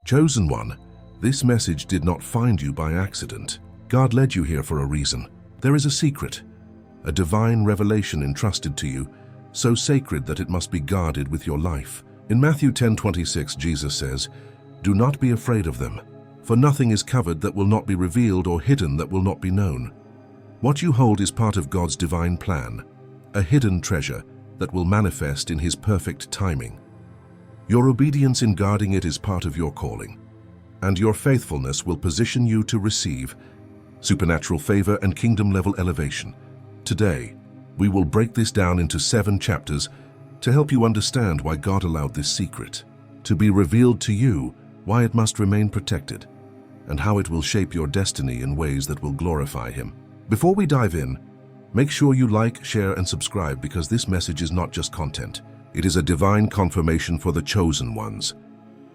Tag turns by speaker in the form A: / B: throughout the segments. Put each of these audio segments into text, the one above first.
A: Chosen one, this message did not find you by accident. God led you here for a reason. There is a secret, a divine revelation entrusted to you, so sacred that it must be guarded with your life. In Matthew 10:26, Jesus says, "Do not be afraid of them, for nothing is covered that will not be revealed or hidden that will not be known." What you hold is part of God's divine plan, a hidden treasure that will manifest in His perfect timing. Your obedience in guarding it is part of your calling, and your faithfulness will position you to receive supernatural favor and kingdom-level elevation. Today, we will break this down into 7 chapters to help you understand why God allowed this secret to be revealed to you, why it must remain protected, and how it will shape your destiny in ways that will glorify Him. Before we dive in, make sure you like, share, and subscribe, because this message is not just content. It is a divine confirmation for the chosen ones.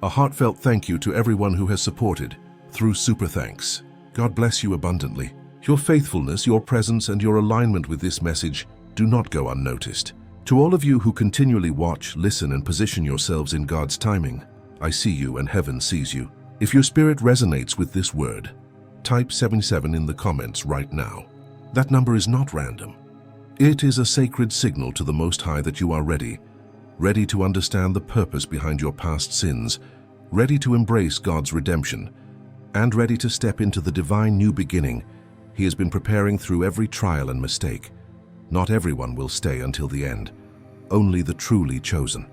A: A heartfelt thank you to everyone who has supported through Super Thanks. God bless you abundantly. Your faithfulness, your presence, and your alignment with this message do not go unnoticed. To all of you who continually watch, listen, and position yourselves in God's timing, I see you and heaven sees you. If your spirit resonates with this word, type 77 in the comments right now. That number is not random. It is a sacred signal to the Most High that you are ready to understand the purpose behind your past sins, ready to embrace God's redemption, and ready to step into the divine new beginning He has been preparing through every trial and mistake. Not everyone will stay until the end, only the truly chosen.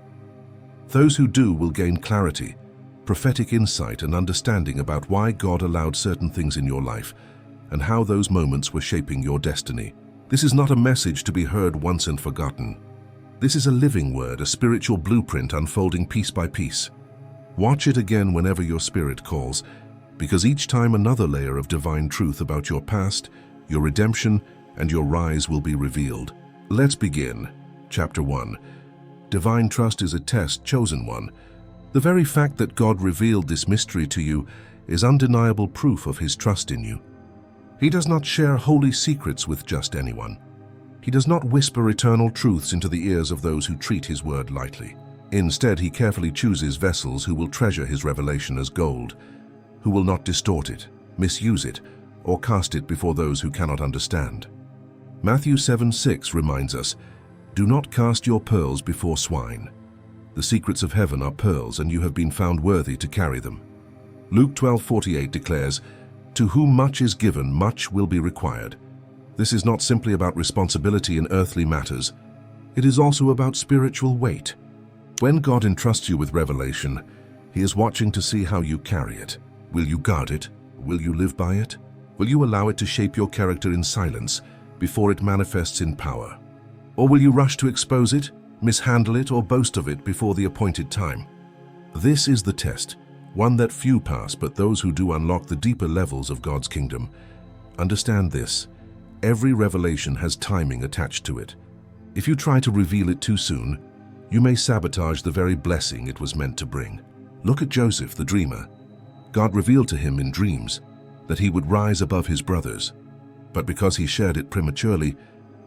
A: Those who do will gain clarity, prophetic insight, and understanding about why God allowed certain things in your life and how those moments were shaping your destiny. This is not a message to be heard once and forgotten. This is a living word, a spiritual blueprint unfolding piece by piece. Watch it again whenever your spirit calls, because each time another layer of divine truth about your past, your redemption, and your rise will be revealed. Let's begin. Chapter 1. Divine trust is a test, chosen one. The very fact that God revealed this mystery to you is undeniable proof of His trust in you. He does not share holy secrets with just anyone. He does not whisper eternal truths into the ears of those who treat His word lightly. Instead, He carefully chooses vessels who will treasure His revelation as gold, who will not distort it, misuse it, or cast it before those who cannot understand. Matthew 7:6 reminds us, "Do not cast your pearls before swine. The secrets of heaven are pearls, and you have been found worthy to carry them." Luke 12:48 declares, "To whom much is given, much will be required." This is not simply about responsibility in earthly matters. It is also about spiritual weight. When God entrusts you with revelation, He is watching to see how you carry it. Will you guard it? Will you live by it? Will you allow it to shape your character in silence before it manifests in power? Or will you rush to expose it, mishandle it, or boast of it before the appointed time? This is the test, one that few pass, but those who do unlock the deeper levels of God's kingdom. Understand this: every revelation has timing attached to it. If you try to reveal it too soon, you may sabotage the very blessing it was meant to bring. Look at Joseph, the dreamer. God revealed to him in dreams that he would rise above his brothers, but because he shared it prematurely,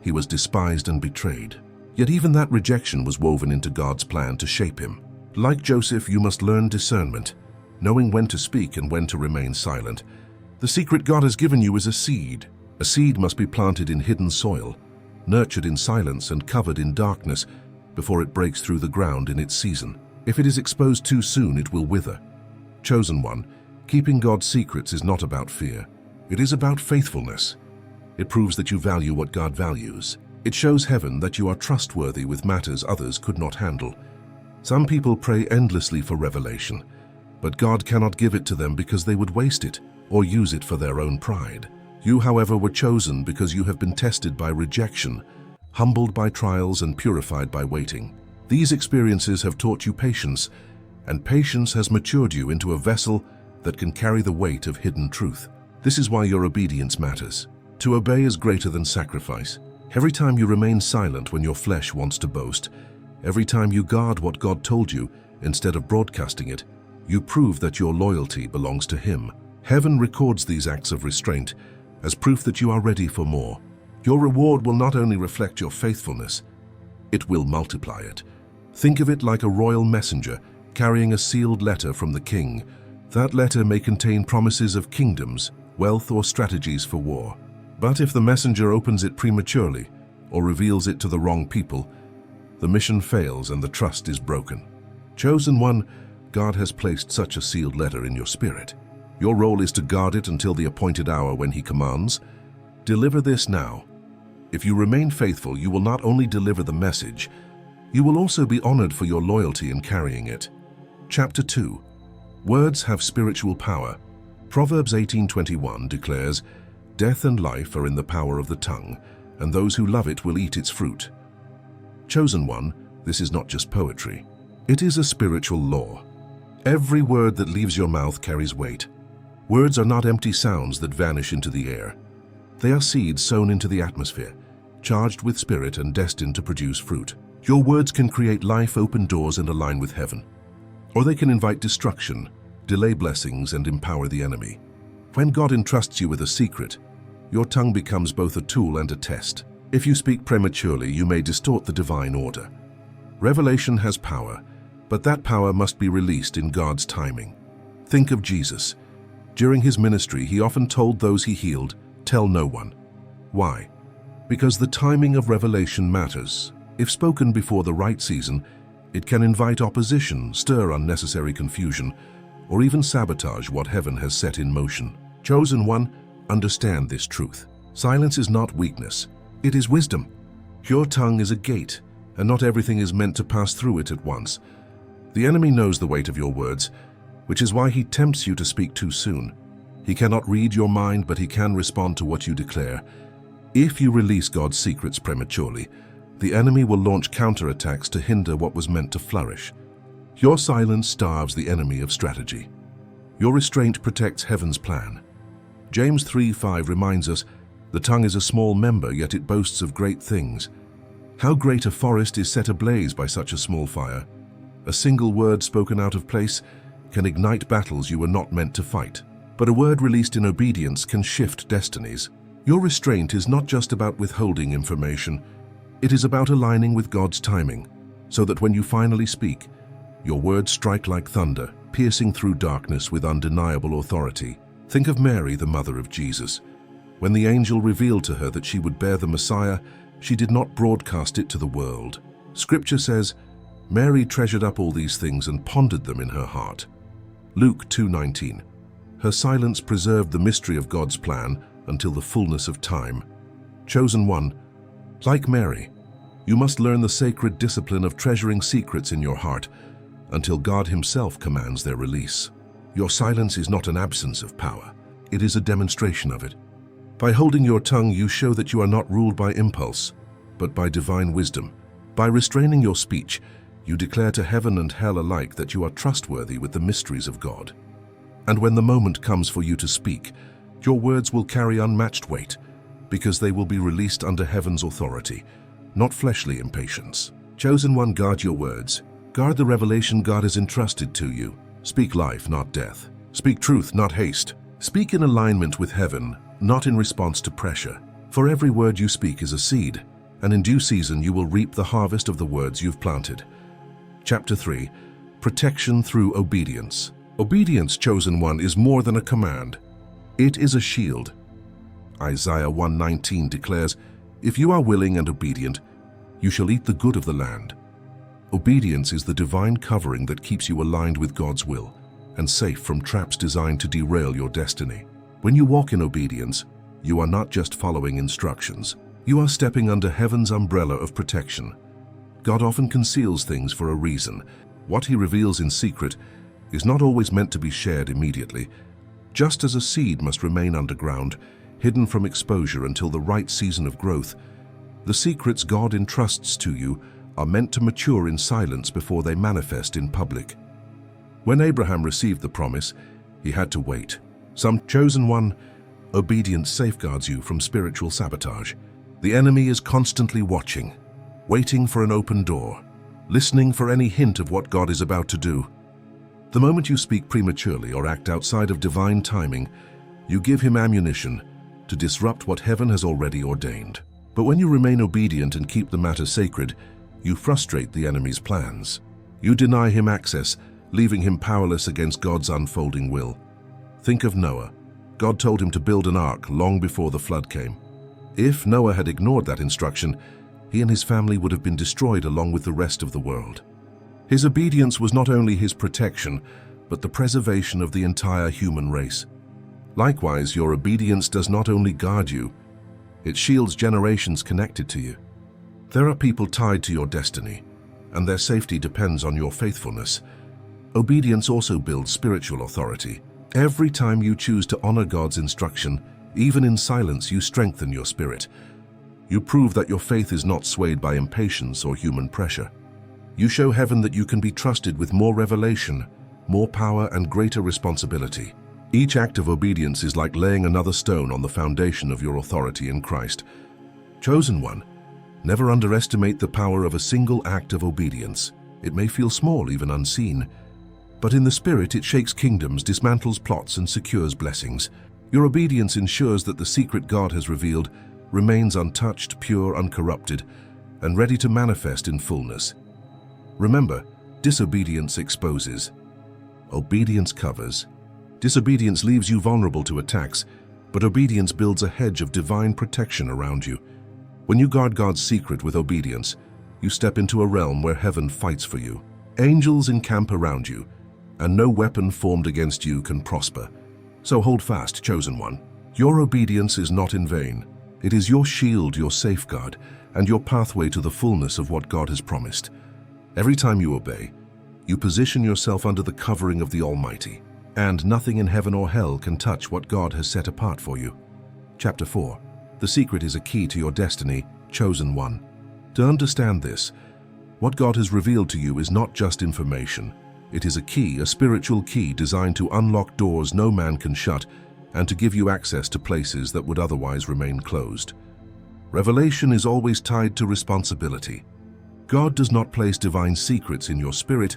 A: he was despised and betrayed. Yet even that rejection was woven into God's plan to shape him. Like Joseph, you must learn discernment, knowing when to speak and when to remain silent. The secret God has given you is a seed. A seed must be planted in hidden soil, nurtured in silence and covered in darkness before it breaks through the ground in its season. If it is exposed too soon, it will wither. Chosen one, keeping God's secrets is not about fear. It is about faithfulness. It proves that you value what God values. It shows heaven that you are trustworthy with matters others could not handle. Some people pray endlessly for revelation, but God cannot give it to them because they would waste it or use it for their own pride. You, however, were chosen because you have been tested by rejection, humbled by trials, and purified by waiting. These experiences have taught you patience, and patience has matured you into a vessel that can carry the weight of hidden truth. This is why your obedience matters. To obey is greater than sacrifice. Every time you remain silent when your flesh wants to boast, every time you guard what God told you instead of broadcasting it, you prove that your loyalty belongs to Him. Heaven records these acts of restraint as proof that you are ready for more. Your reward will not only reflect your faithfulness, it will multiply it. Think of it like a royal messenger carrying a sealed letter from the king. That letter may contain promises of kingdoms, wealth, or strategies for war. But if the messenger opens it prematurely or reveals it to the wrong people, the mission fails and the trust is broken. Chosen one, God has placed such a sealed letter in your spirit. Your role is to guard it until the appointed hour when He commands. Deliver this now. If you remain faithful, you will not only deliver the message, you will also be honored for your loyalty in carrying it. Chapter 2. Words have spiritual power. Proverbs 18:21 declares, "Death and life are in the power of the tongue, and those who love it will eat its fruit." Chosen one, this is not just poetry. It is a spiritual law. Every word that leaves your mouth carries weight. Words are not empty sounds that vanish into the air. They are seeds sown into the atmosphere, charged with spirit and destined to produce fruit. Your words can create life, open doors, and align with heaven. Or they can invite destruction, delay blessings, and empower the enemy. When God entrusts you with a secret, your tongue becomes both a tool and a test. If you speak prematurely, you may distort the divine order. Revelation has power, but that power must be released in God's timing. Think of Jesus. During His ministry, He often told those He healed, "Tell no one." Why? Because the timing of revelation matters. If spoken before the right season, it can invite opposition, stir unnecessary confusion, or even sabotage what heaven has set in motion. Chosen one, understand this truth. Silence is not weakness, it is wisdom. Your tongue is a gate, and not everything is meant to pass through it at once. The enemy knows the weight of your words, which is why he tempts you to speak too soon. He cannot read your mind, but he can respond to what you declare. If you release God's secrets prematurely, the enemy will launch counterattacks to hinder what was meant to flourish. Your silence starves the enemy of strategy. Your restraint protects heaven's plan. James 3:5 reminds us, "The tongue is a small member, yet it boasts of great things." How great a forest is set ablaze by such a small fire. A single word spoken out of place can ignite battles you were not meant to fight. But a word released in obedience can shift destinies. Your restraint is not just about withholding information. It is about aligning with God's timing, so that when you finally speak, your words strike like thunder, piercing through darkness with undeniable authority. Think of Mary, the mother of Jesus. When the angel revealed to her that she would bear the Messiah, she did not broadcast it to the world. Scripture says, Mary treasured up all these things and pondered them in her heart. Luke 2:19. Her silence preserved the mystery of God's plan until the fullness of time. Chosen one, like Mary, you must learn the sacred discipline of treasuring secrets in your heart until God Himself commands their release. Your silence is not an absence of power, it is a demonstration of it. By holding your tongue, you show that you are not ruled by impulse, but by divine wisdom. By restraining your speech, you declare to heaven and hell alike that you are trustworthy with the mysteries of God. And when the moment comes for you to speak, your words will carry unmatched weight, because they will be released under heaven's authority, not fleshly impatience. Chosen one, guard your words. Guard the revelation God has entrusted to you. Speak life, not death. Speak truth, not haste. Speak in alignment with heaven, not in response to pressure. For every word you speak is a seed, and in due season you will reap the harvest of the words you've planted. Chapter 3. Protection through obedience. Obedience, chosen one, is more than a command. It is a shield. Isaiah 1:19 declares, "If you are willing and obedient, you shall eat the good of the land." Obedience is the divine covering that keeps you aligned with God's will and safe from traps designed to derail your destiny. When you walk in obedience, you are not just following instructions. You are stepping under heaven's umbrella of protection. God often conceals things for a reason. What He reveals in secret is not always meant to be shared immediately. Just as a seed must remain underground, hidden from exposure until the right season of growth, the secrets God entrusts to you are meant to mature in silence before they manifest in public. When Abraham received the promise, he had to wait. Some chosen one, obedience safeguards you from spiritual sabotage. The enemy is constantly watching, waiting for an open door, listening for any hint of what God is about to do. The moment you speak prematurely or act outside of divine timing, you give him ammunition to disrupt what heaven has already ordained. But when you remain obedient and keep the matter sacred, you frustrate the enemy's plans. You deny him access, leaving him powerless against God's unfolding will. Think of Noah. God told him to build an ark long before the flood came. If Noah had ignored that instruction, he and his family would have been destroyed along with the rest of the world. His obedience was not only his protection, but the preservation of the entire human race. Likewise, your obedience does not only guard you, it shields generations connected to you. There are people tied to your destiny, and their safety depends on your faithfulness. Obedience also builds spiritual authority. Every time you choose to honor God's instruction, even in silence, you strengthen your spirit. You prove that your faith is not swayed by impatience or human pressure. You show heaven that you can be trusted with more revelation, more power, and greater responsibility. Each act of obedience is like laying another stone on the foundation of your authority in Christ. Chosen one, never underestimate the power of a single act of obedience. It may feel small, even unseen, but in the spirit it shakes kingdoms, dismantles plots, and secures blessings. Your obedience ensures that the secret God has revealed remains untouched, pure, uncorrupted, and ready to manifest in fullness. Remember, disobedience exposes. Obedience covers. Disobedience leaves you vulnerable to attacks, but obedience builds a hedge of divine protection around you. When you guard God's secret with obedience, you step into a realm where heaven fights for you. Angels encamp around you, and no weapon formed against you can prosper. So hold fast, chosen one. Your obedience is not in vain. It is your shield, your safeguard, and your pathway to the fullness of what God has promised. Every time you obey, you position yourself under the covering of the Almighty, and nothing in heaven or hell can touch what God has set apart for you. Chapter 4. The secret is a key to your destiny, chosen one. To understand this, what God has revealed to you is not just information. It is a key, a spiritual key designed to unlock doors no man can shut and to give you access to places that would otherwise remain closed. Revelation is always tied to responsibility. God does not place divine secrets in your spirit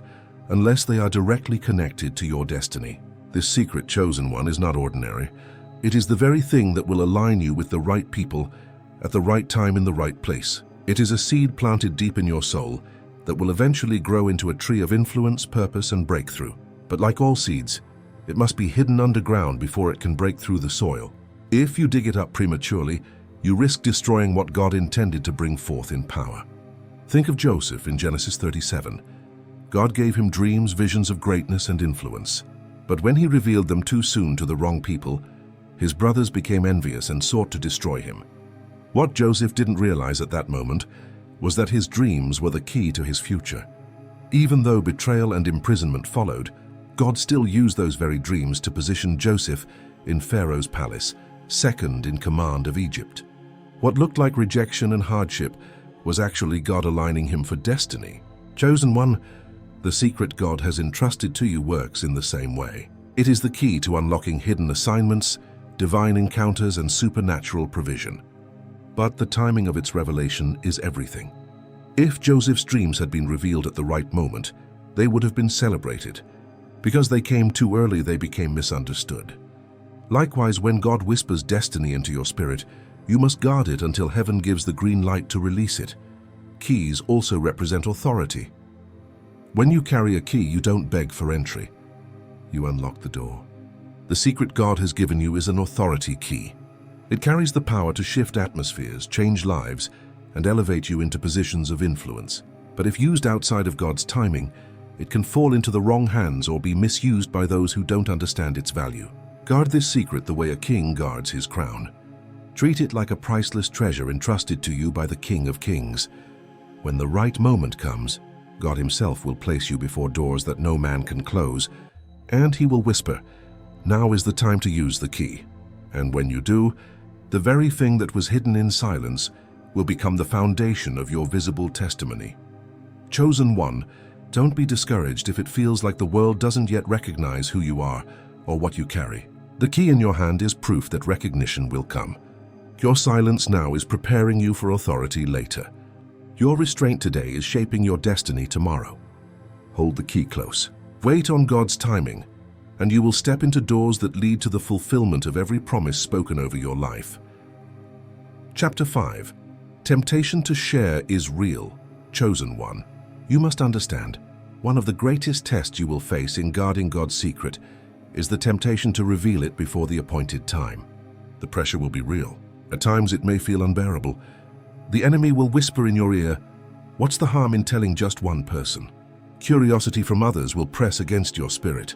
A: unless they are directly connected to your destiny. This secret, chosen one, is not ordinary. It is the very thing that will align you with the right people at the right time in the right place. It is a seed planted deep in your soul that will eventually grow into a tree of influence, purpose, and breakthrough. But like all seeds, it must be hidden underground before it can break through the soil. If you dig it up prematurely, you risk destroying what God intended to bring forth in power. Think of Joseph in Genesis 37. God gave him dreams, visions of greatness and influence. But when he revealed them too soon to the wrong people, his brothers became envious and sought to destroy him. What Joseph didn't realize at that moment was that his dreams were the key to his future. Even though betrayal and imprisonment followed, God still used those very dreams to position Joseph in Pharaoh's palace, second in command of Egypt. What looked like rejection and hardship was actually God aligning him for destiny. Chosen one, the secret God has entrusted to you works in the same way. It is the key to unlocking hidden assignments, divine encounters, and supernatural provision. But the timing of its revelation is everything. If Joseph's dreams had been revealed at the right moment, they would have been celebrated. Because they came too early, they became misunderstood. Likewise, when God whispers destiny into your spirit, you must guard it until heaven gives the green light to release it. Keys also represent authority. When you carry a key, you don't beg for entry. You unlock the door. The secret God has given you is an authority key. It carries the power to shift atmospheres, change lives, and elevate you into positions of influence. But if used outside of God's timing, it can fall into the wrong hands or be misused by those who don't understand its value. Guard this secret the way a king guards his crown. Treat it like a priceless treasure entrusted to you by the King of Kings. When the right moment comes, God himself will place you before doors that no man can close, and he will whisper, "Now is the time to use the key." And when you do, the very thing that was hidden in silence will become the foundation of your visible testimony. Chosen one, don't be discouraged if it feels like the world doesn't yet recognize who you are or what you carry. The key in your hand is proof that recognition will come. Your silence now is preparing you for authority later. Your restraint today is shaping your destiny tomorrow. Hold the key close. Wait on God's timing, and you will step into doors that lead to the fulfillment of every promise spoken over your life. Chapter 5. Temptation to share is real. Chosen one. You must understand, One of the greatest tests you will face in guarding God's secret is the temptation to reveal it before the appointed time. The pressure will be real. At times it may feel unbearable. The enemy will whisper in your ear, "What's the harm in telling just one person?" Curiosity from others will press against your spirit.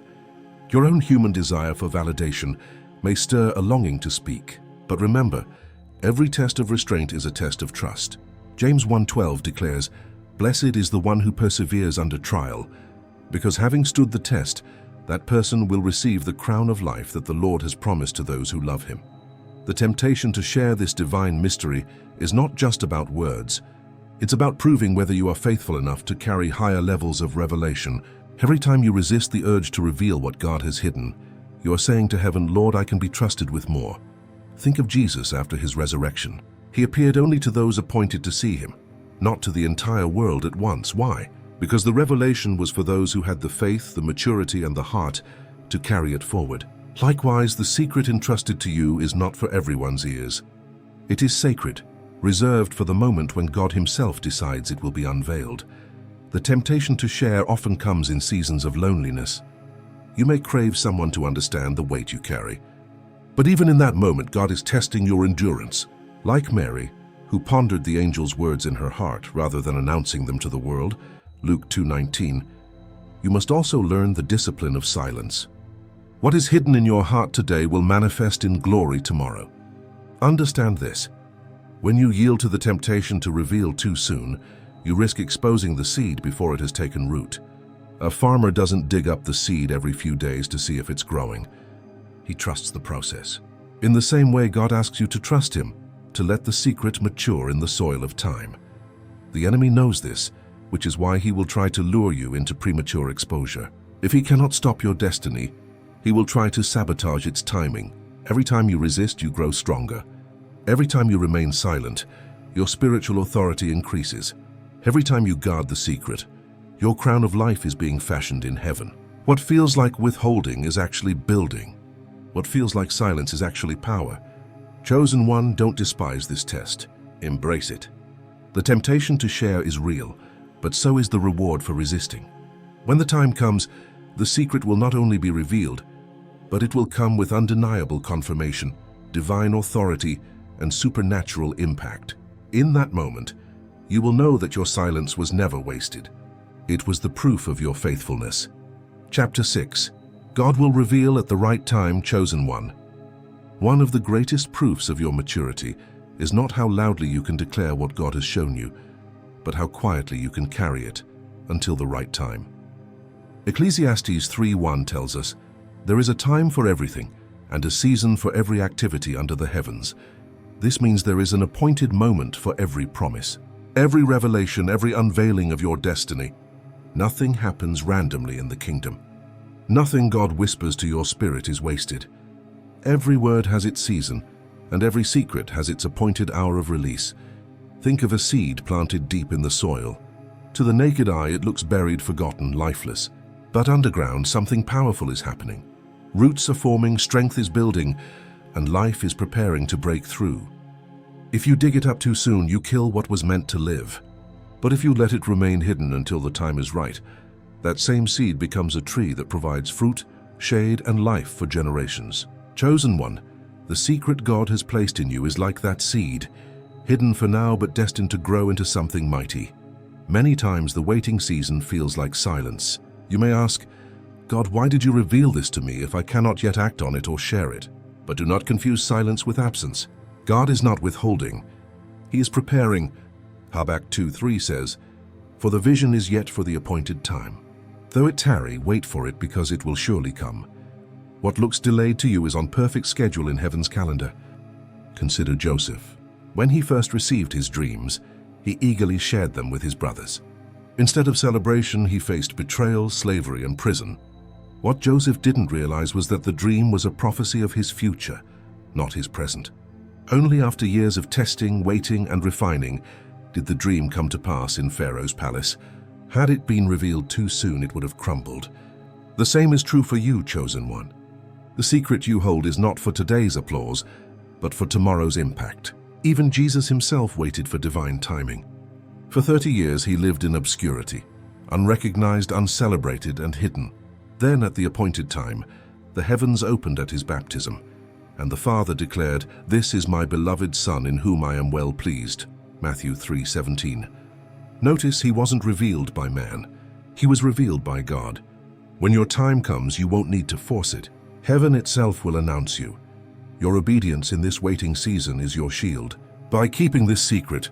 A: Your own human desire for validation may stir a longing to speak. But remember, every test of restraint is a test of trust. James 1:12 declares, "Blessed is the one who perseveres under trial, because having stood the test, that person will receive the crown of life that the Lord has promised to those who love him." The temptation to share this divine mystery is not just about words. It's about proving whether you are faithful enough to carry higher levels of revelation. Every time you resist the urge to reveal what God has hidden, you are saying to heaven, "Lord, I can be trusted with more." Think of Jesus after his resurrection. He appeared only to those appointed to see him, not to the entire world at once. Why? Because the revelation was for those who had the faith, the maturity, and the heart to carry it forward. Likewise, the secret entrusted to you is not for everyone's ears. It is sacred, reserved for the moment when God himself decides it will be unveiled. The temptation to share often comes in seasons of loneliness. You may crave someone to understand the weight you carry. But even in that moment, God is testing your endurance. Like Mary, who pondered the angel's words in her heart rather than announcing them to the world, Luke 2:19, you must also learn the discipline of silence. What is hidden in your heart today will manifest in glory tomorrow. Understand this. When you yield to the temptation to reveal too soon, you risk exposing the seed before it has taken root. A farmer doesn't dig up the seed every few days to see if it's growing. He trusts the process. In the same way, God asks you to trust him, to let the secret mature in the soil of time. The enemy knows this, which is why he will try to lure you into premature exposure. If he cannot stop your destiny, he will try to sabotage its timing. Every time you resist, you grow stronger. Every time you remain silent, your spiritual authority increases. Every time you guard the secret, your crown of life is being fashioned in heaven. What feels like withholding is actually building. What feels like silence is actually power. Chosen one, don't despise this test. Embrace it. The temptation to share is real, but so is the reward for resisting. When the time comes, the secret will not only be revealed, but it will come with undeniable confirmation, divine authority, and supernatural impact. In that moment, you will know that your silence was never wasted. It was the proof of your faithfulness. Chapter 6. God will reveal at the right time, chosen one. One of the greatest proofs of your maturity is not how loudly you can declare what God has shown you, but how quietly you can carry it until the right time. Ecclesiastes 3:1 tells us, "There is a time for everything, and a season for every activity under the heavens." This means there is an appointed moment for every promise, every revelation, every unveiling of your destiny. Nothing happens randomly in the kingdom. Nothing God whispers to your spirit is wasted. Every word has its season, and every secret has its appointed hour of release. Think of a seed planted deep in the soil. To the naked eye, it looks buried, forgotten, lifeless. But underground, something powerful is happening. Roots are forming, strength is building, and life is preparing to break through. If you dig it up too soon, you kill what was meant to live. But if you let it remain hidden until the time is right, that same seed becomes a tree that provides fruit, shade, and life for generations. Chosen one, the secret God has placed in you is like that seed, hidden for now but destined to grow into something mighty. Many times the waiting season feels like silence. You may ask, "God, why did you reveal this to me if I cannot yet act on it or share it?" But do not confuse silence with absence. God is not withholding. He is preparing. Habakkuk 2:3 says, "For the vision is yet for the appointed time. Though it tarry, wait for it, because it will surely come." What looks delayed to you is on perfect schedule in heaven's calendar. Consider Joseph. When he first received his dreams, he eagerly shared them with his brothers. Instead of celebration, he faced betrayal, slavery, and prison. What Joseph didn't realize was that the dream was a prophecy of his future, not his present. Only after years of testing, waiting, and refining did the dream come to pass in Pharaoh's palace. Had it been revealed too soon, it would have crumbled. The same is true for you, chosen one. The secret you hold is not for today's applause, but for tomorrow's impact. Even Jesus himself waited for divine timing. For 30 years he lived in obscurity, unrecognized, uncelebrated, and hidden. Then, at the appointed time, the heavens opened at his baptism, and the Father declared, "This is my beloved Son in whom I am well pleased." Matthew 3:17. Notice he wasn't revealed by man. He was revealed by God. When your time comes, you won't need to force it. Heaven itself will announce you. Your obedience in this waiting season is your shield. By keeping this secret,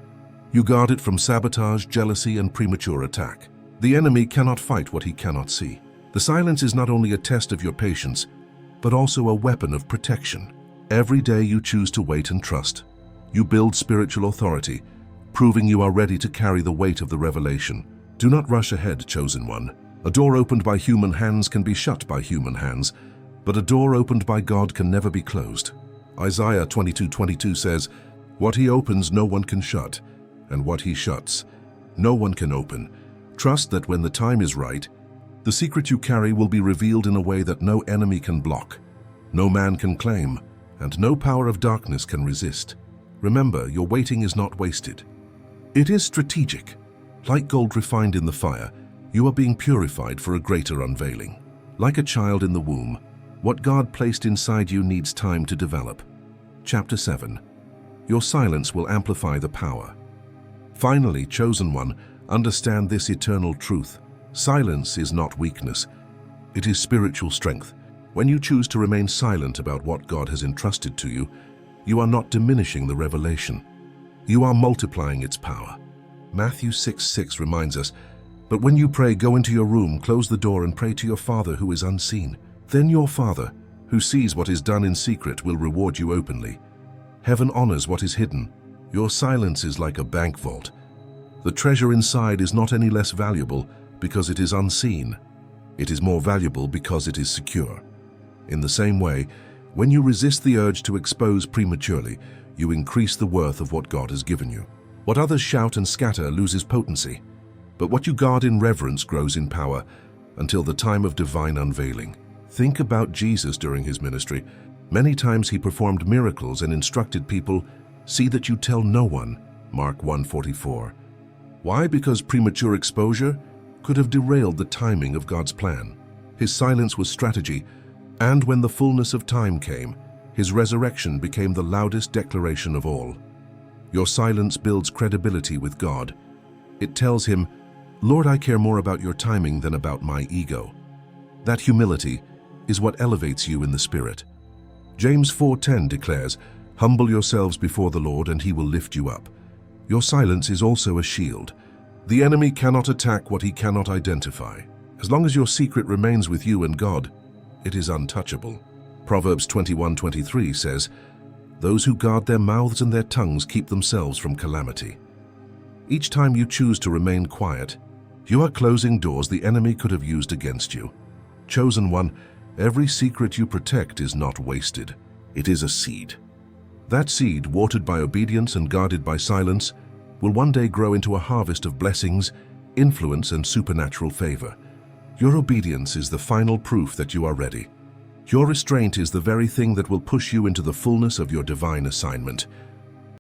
A: you guard it from sabotage, jealousy, and premature attack. The enemy cannot fight what he cannot see. The silence is not only a test of your patience, but also a weapon of protection. Every day you choose to wait and trust. You build spiritual authority, proving you are ready to carry the weight of the revelation. Do not rush ahead, chosen one. A door opened by human hands can be shut by human hands, but a door opened by God can never be closed. Isaiah 22:22 says, "What he opens no one can shut, and what he shuts no one can open." Trust that when the time is right, the secret you carry will be revealed in a way that no enemy can block, no man can claim, and no power of darkness can resist. Remember, your waiting is not wasted. It is strategic. Like gold refined in the fire, you are being purified for a greater unveiling. Like a child in the womb, what God placed inside you needs time to develop. Chapter 7. Your silence will amplify the power. Finally, chosen one, understand this eternal truth. Silence is not weakness. It is spiritual strength. When you choose to remain silent about what God has entrusted to you, you are not diminishing the revelation. You are multiplying its power. Matthew 6:6 reminds us, "But when you pray, go into your room, close the door, and pray to your Father who is unseen. Then your Father, who sees what is done in secret, will reward you openly." Heaven honors what is hidden. Your silence is like a bank vault. The treasure inside is not any less valuable because it is unseen. It is more valuable because it is secure. In the same way, when you resist the urge to expose prematurely, you increase the worth of what God has given you. What others shout and scatter loses potency, but what you guard in reverence grows in power until the time of divine unveiling. Think about Jesus during his ministry. Many times he performed miracles and instructed people, "See that you tell no one." Mark 1:44. Why? Because premature exposure could have derailed the timing of God's plan. His silence was strategy, and when the fullness of time came, his resurrection became the loudest declaration of all. Your silence builds credibility with God. It tells him, "Lord, I care more about your timing than about my ego." That humility is what elevates you in the Spirit. James 4:10 declares, "Humble yourselves before the Lord, and he will lift you up." Your silence is also a shield. The enemy cannot attack what he cannot identify. As long as your secret remains with you and God, it is untouchable. Proverbs 21:23 says, "Those who guard their mouths and their tongues keep themselves from calamity." Each time you choose to remain quiet, you are closing doors the enemy could have used against you. Chosen one, every secret you protect is not wasted. It is a seed. That seed, watered by obedience and guarded by silence, will one day grow into a harvest of blessings, influence, and supernatural favor. Your obedience is the final proof that you are ready. Your restraint is the very thing that will push you into the fullness of your divine assignment.